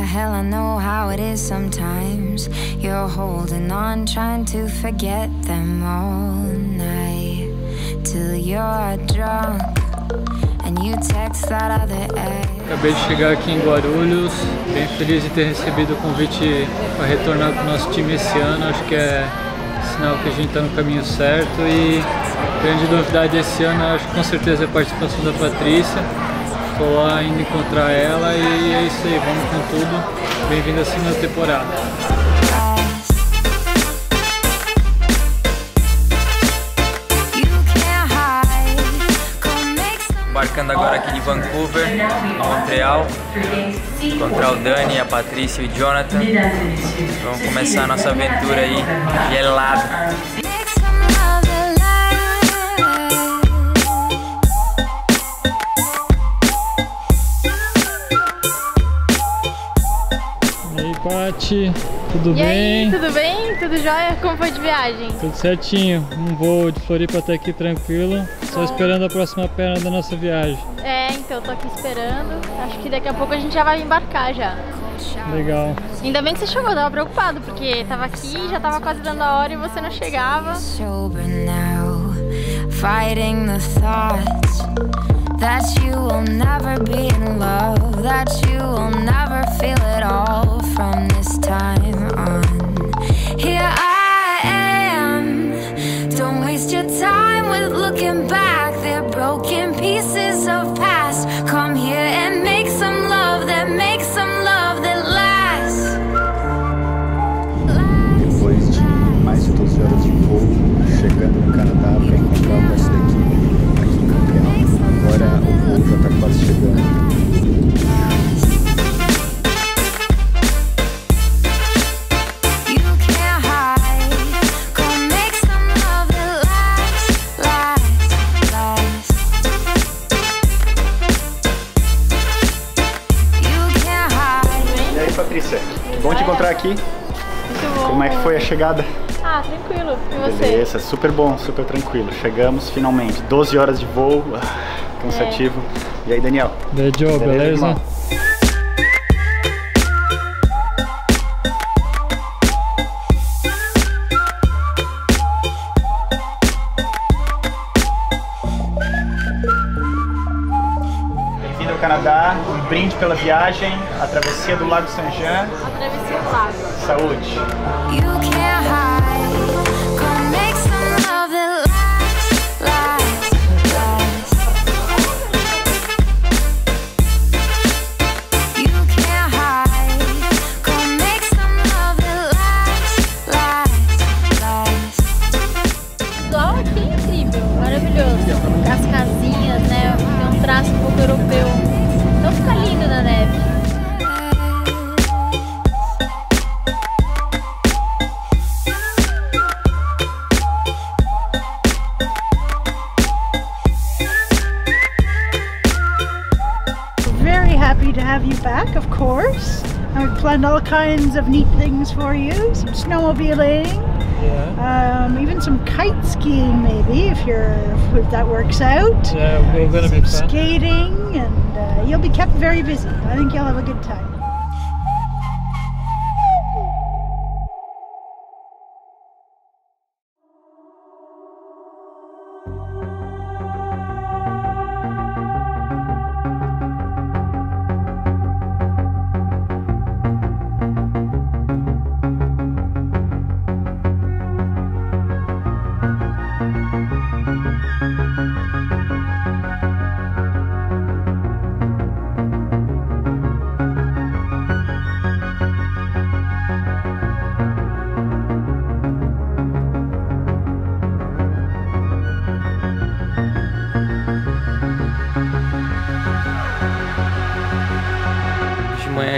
hell, I know how it is sometimes. You're holding on, trying to forget them all night, till you're drunk and you text that other ex. Acabei de chegar aqui em Guarulhos, bem feliz de ter recebido o convite para retornar com o nosso time esse ano. Acho que é sinal que a gente está no caminho certo, e a grande novidade esse ano, acho que com certeza é a participação da Patrícia. Estou lá indo encontrar ela e é isso aí, vamos com tudo. Bem-vindo à segunda temporada. Embarcando agora aqui de Vancouver, Montreal, encontrar o Dani, a Patrícia e o Jonathan. Vamos começar a nossa aventura aí, gelada. E aí, Paty, tudo bem? E aí, tudo bem? Tudo jóia? Como foi de viagem? Tudo certinho, um voo de Floripa até aqui tranquilo, só esperando a próxima perna da nossa viagem. É, então eu tô aqui esperando, acho que daqui a pouco a gente já vai embarcar já. Legal. Ainda bem que você chegou, eu tava preocupado, porque tava aqui, já tava quase dando a hora e você não chegava. Fighting the thoughts that you will never be in love, that you will never feel it all from this time on. Here I am, don't waste your time with looking back. They're broken pieces of past. Come here and make some love that makes some love that lasts. Depois de mais de 12 horas de voo, chegando no Canadá para encontrar o resto da equipe aqui em Montreal. Agora o voo já está quase chegando. E aí, Patrícia, bom te encontrar aqui. Muito bom. Como é que foi a chegada? Ah, tranquilo. E você? Beleza, super bom, super tranquilo. Chegamos finalmente. 12 horas de voo, cansativo. E aí, Daniel? E aí, Joe, beleza? Irmão? Bem-vindo ao Canadá, um brinde pela viagem, a travessia do Lago Saint-Jean. A travessia do lago. Saúde! You can't hide. Come make some love that lasts, lasts, lasts. You can't hide. Come make some love that lasts, lasts, lasts. O visual aqui é incrível, maravilhoso. As casinhas, né? Tem um traço um pouco europeu. Então fica lindo na neve. Very happy to have you back, of course. I've planned all kinds of neat things for you. Some snowmobiling, even some kite skiing maybe if that works out. Yeah, we're gonna be fun. Skating, and you'll be kept very busy. I think you'll have a good time.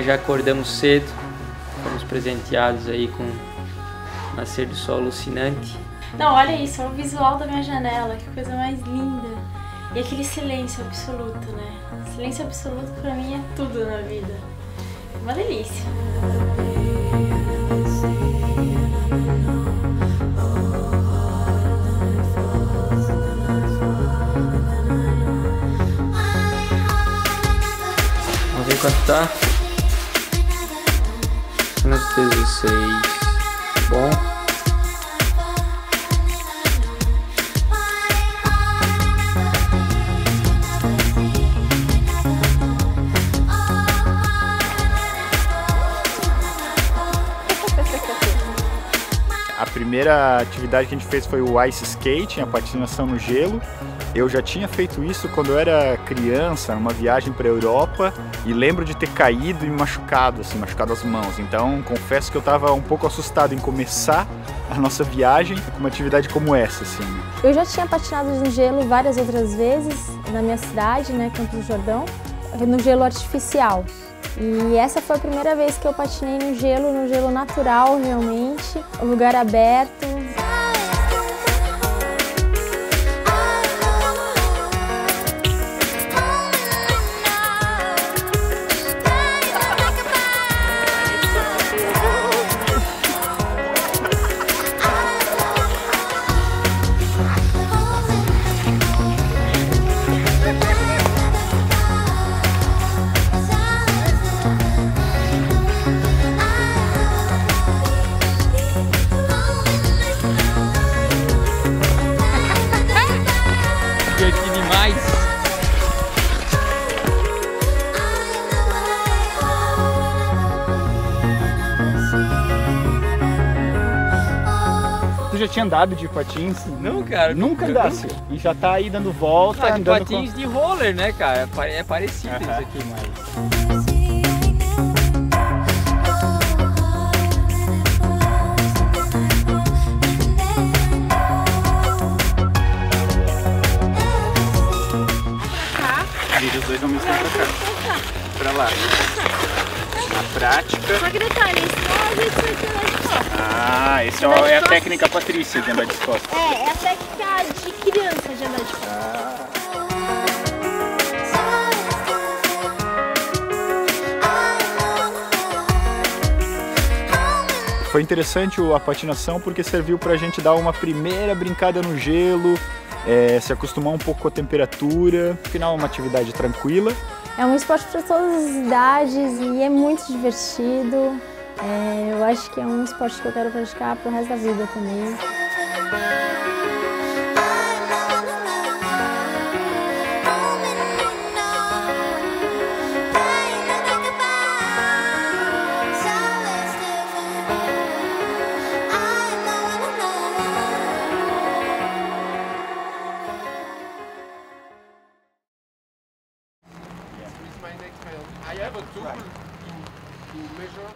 Já acordamos cedo, fomos presenteados aí com um nascer do sol alucinante. Não, olha isso, olha o visual da minha janela, que coisa mais linda. E aquele silêncio absoluto, né? Silêncio absoluto pra mim é tudo na vida. Uma delícia. Vamos ver quanto tá. Menos 16. Bom. A primeira atividade que a gente fez foi o ice skating, a patinação no gelo. Eu já tinha feito isso quando eu era criança, numa viagem para a Europa, e lembro de ter caído e machucado as mãos. Então, confesso que eu estava um pouco assustado em começar a nossa viagem com uma atividade como essa, assim. Eu já tinha patinado no gelo várias outras vezes na minha cidade, né, Campos do Jordão, no gelo artificial. E essa foi a primeira vez que eu patinei no gelo natural realmente, lugar aberto. Tu já tinha andado de patins? Não, cara. Nunca andasse. E já tá aí dando volta. De patins de roller, né, cara? É parecido isso aqui, mas... Os dois ao mesmo tempo pra cá. Pra lá. Na prática. Só que detalhe, esse não é o jeito que você anda de costas. Ah, esse é a técnica Patrícia de andar de costas. É a técnica de criança de andar de costas. Foi interessante a patinação porque serviu pra gente dar uma primeira brincada no gelo, se acostumar um pouco com a temperatura. Afinal, é uma atividade tranquila. É um esporte para todas as idades e é muito divertido. Eu acho que é um esporte que eu quero praticar pro resto da vida também.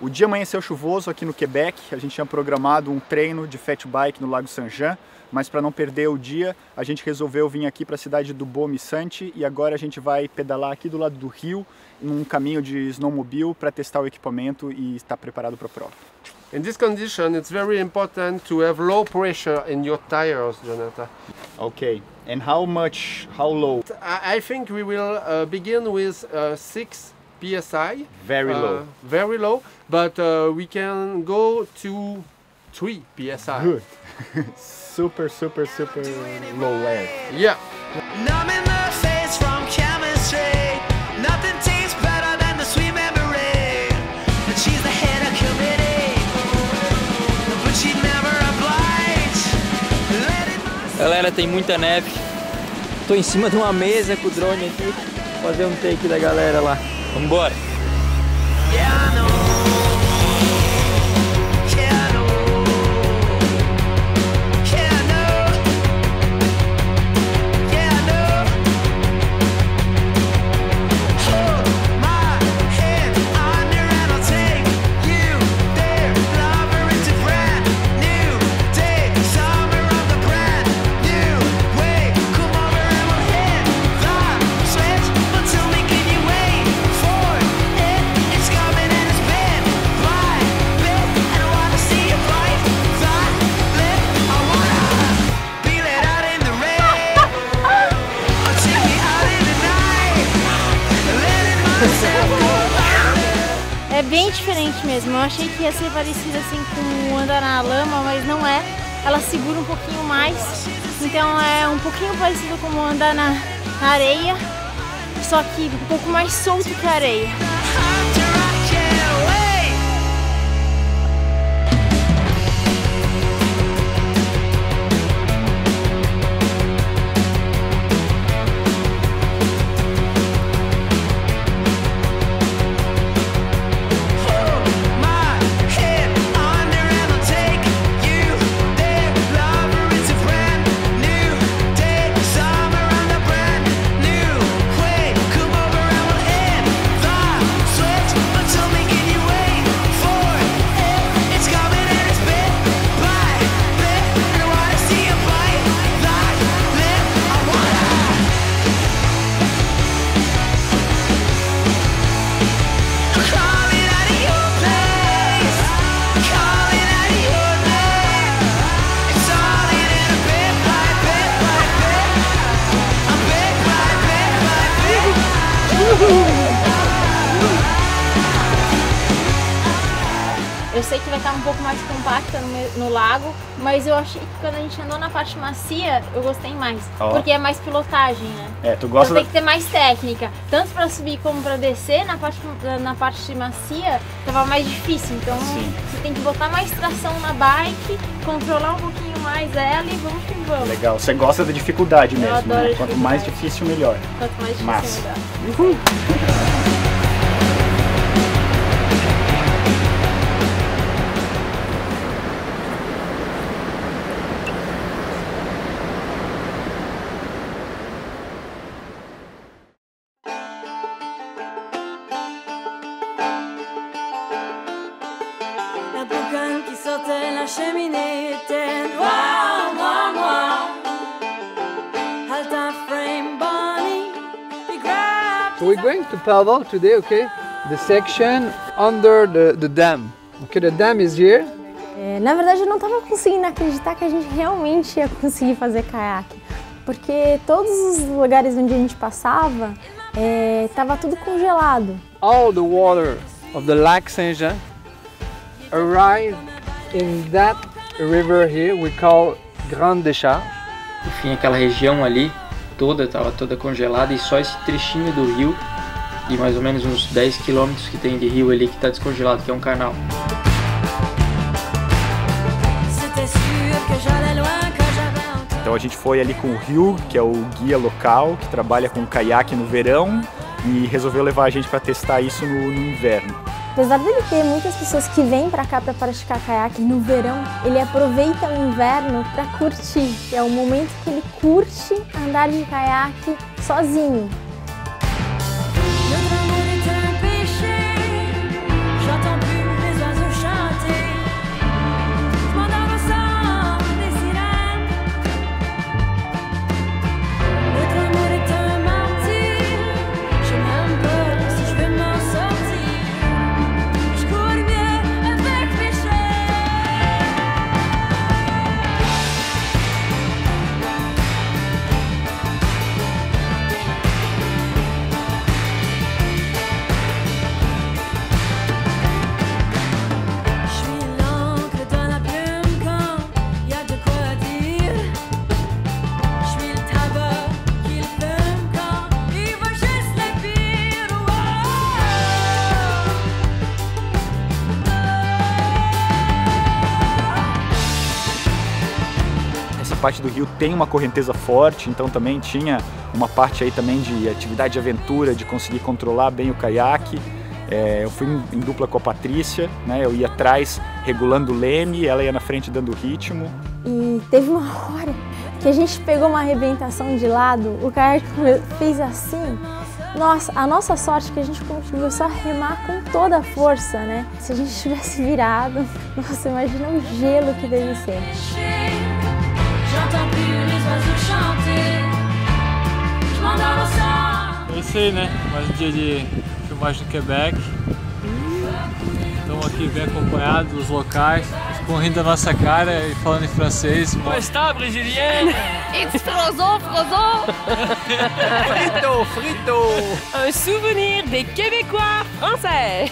O dia amanheceu chuvoso aqui no Quebec, a gente tinha programado um treino de fat bike no Lago Saint-Jean, mas para não perder o dia, a gente resolveu vir aqui para a cidade do Beaume-Santi e agora a gente vai pedalar aqui do lado do rio, num caminho de snowmobile para testar o equipamento e estar preparado para a prova. In this condition, it's very important to have low pressure in your tires, Jonathan. Okay, and how low? I think we will begin with 6 PSI. Very low. Very low, but we can go to 3 PSI. Good. super low air. Yeah. Numbing the face from chemistry. Nothing tastes better than the sweet memory. But she's the head of committee. But she never obliged. Galera, tem muita neve. Tô em cima de uma mesa com o drone aqui. Vou fazer um take da galera lá. Vambora! Yeah, I know. É bem diferente mesmo. Eu achei que ia ser parecido assim com andar na lama, mas não é. Ela segura um pouquinho mais, então é um pouquinho parecido com andar na areia, só que um pouco mais solto que a areia. Eu sei que vai estar um pouco mais compacta no lago, mas eu achei que quando a gente andou na parte macia, eu gostei mais. Porque é mais pilotagem, né? Tu gosta então tem que ter mais técnica. Tanto para subir como para descer, na parte macia, tava mais difícil. Então você tem que botar mais tração na bike, controlar um pouquinho mais ela e vamos que vamos. Legal, você gosta da dificuldade mesmo, adoro né? dificuldade. Quanto mais difícil, melhor. Quanto mais difícil, melhor. Uhul. La boucane qui sortait la cheminée était noire, noire, noire. Alta frame Bonnie, he grabbed. So we're going to paddle today, okay? The section under the dam. Okay, the dam is here. Na verdade, eu não estava conseguindo acreditar que a gente realmente ia conseguir fazer caiaque, porque todos os lugares onde a gente passava, estava tudo congelado. All the water of the Lac Saint-Jean arrive in that river here we call Grande Décharge. Enfim, aquela região ali toda estava toda congelada e só esse trechinho do rio, de mais ou menos uns 10 quilômetros que tem de rio ali que está descongelado, que é um canal. Então a gente foi ali com o Hugh, que é o guia local, que trabalha com caiaque no verão e resolveu levar a gente para testar isso no inverno. Apesar dele ter muitas pessoas que vêm para cá para praticar caiaque no verão, ele aproveita o inverno para curtir. É o momento que ele curte andar de caiaque sozinho. A parte do rio tem uma correnteza forte, então também tinha uma parte aí também de atividade de aventura, de conseguir controlar bem o caiaque. Eu fui em dupla com a Patrícia, né? Eu ia atrás regulando o leme, ela ia na frente dando o ritmo. E teve uma hora que a gente pegou uma arrebentação de lado, o caiaque fez assim. Nossa, a nossa sorte é que a gente começou a remar com toda a força, né? Se a gente tivesse virado, nossa, imagina o gelo que deve ser. Eu sei, né? Mais um dia de filmagem do Quebec. Estamos aqui bem acompanhados dos locais, ficam rindo da nossa cara e falando em francês. Como está, brésilienne? It's frozo, frozo! Frito, frito! Un souvenir des Québécois français!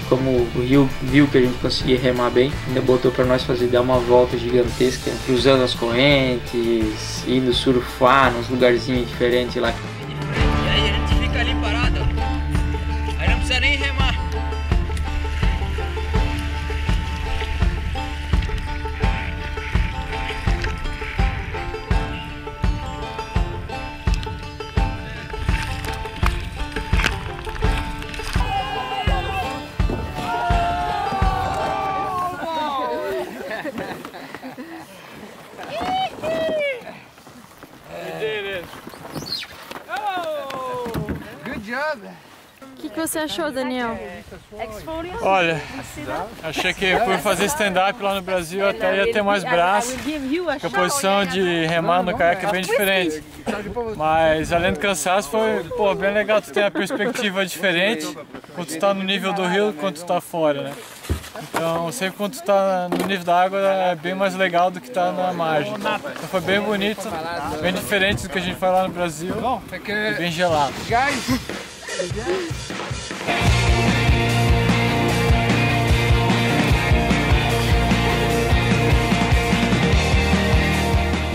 Como o rio viu que a gente conseguia remar bem, ainda botou para nós dar uma volta gigantesca, cruzando as correntes, indo surfar nos lugarzinhos diferentes lá. E aí a gente fica ali parado, aí não precisa nem remar. O que você achou, Daniel? Olha, achei que por fazer stand-up lá no Brasil até ia ter mais braço, porque a posição de remar no caiaque é bem diferente. Mas além do cansaço foi bem legal, tu tem a perspectiva diferente quando tu tá no nível do rio quando tu tá fora, né? Então sempre quando tu tá no nível da água é bem mais legal do que tá na margem. Então foi bem bonito, bem diferente do que a gente foi lá no Brasil e bem gelado.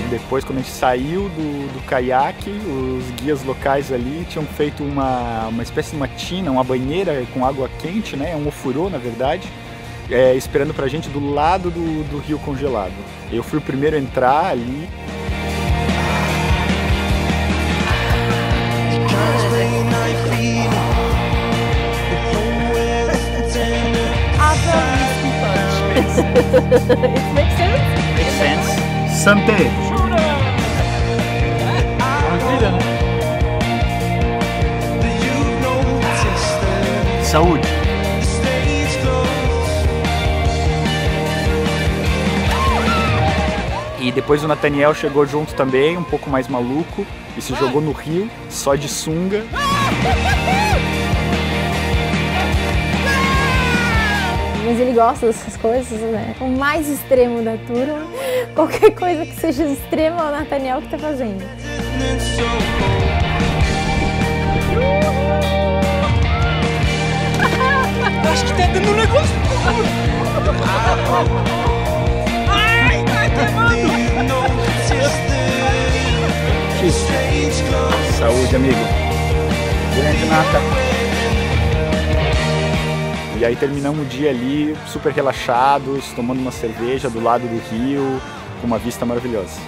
Depois, quando a gente saiu do caiaque, os guias locais ali tinham feito uma espécie de uma tina, uma banheira com água quente, né? Um ofurô, na verdade, esperando pra gente do lado do rio congelado. Eu fui o primeiro a entrar ali. It makes sense? Makes sense. Santé! Saúde! E depois o Nathaniel chegou junto também, um pouco mais maluco, e se jogou no rio, só de sunga. Mas ele gosta dessas coisas, né? O mais extremo da turma, qualquer coisa que seja extrema é o Nathaniel que tá fazendo. Acho que tá dando um negócio. Ai, tá queimando. Saúde, amigo. Grande Nata. E aí terminamos o dia ali, super relaxados, tomando uma cerveja do lado do rio, com uma vista maravilhosa.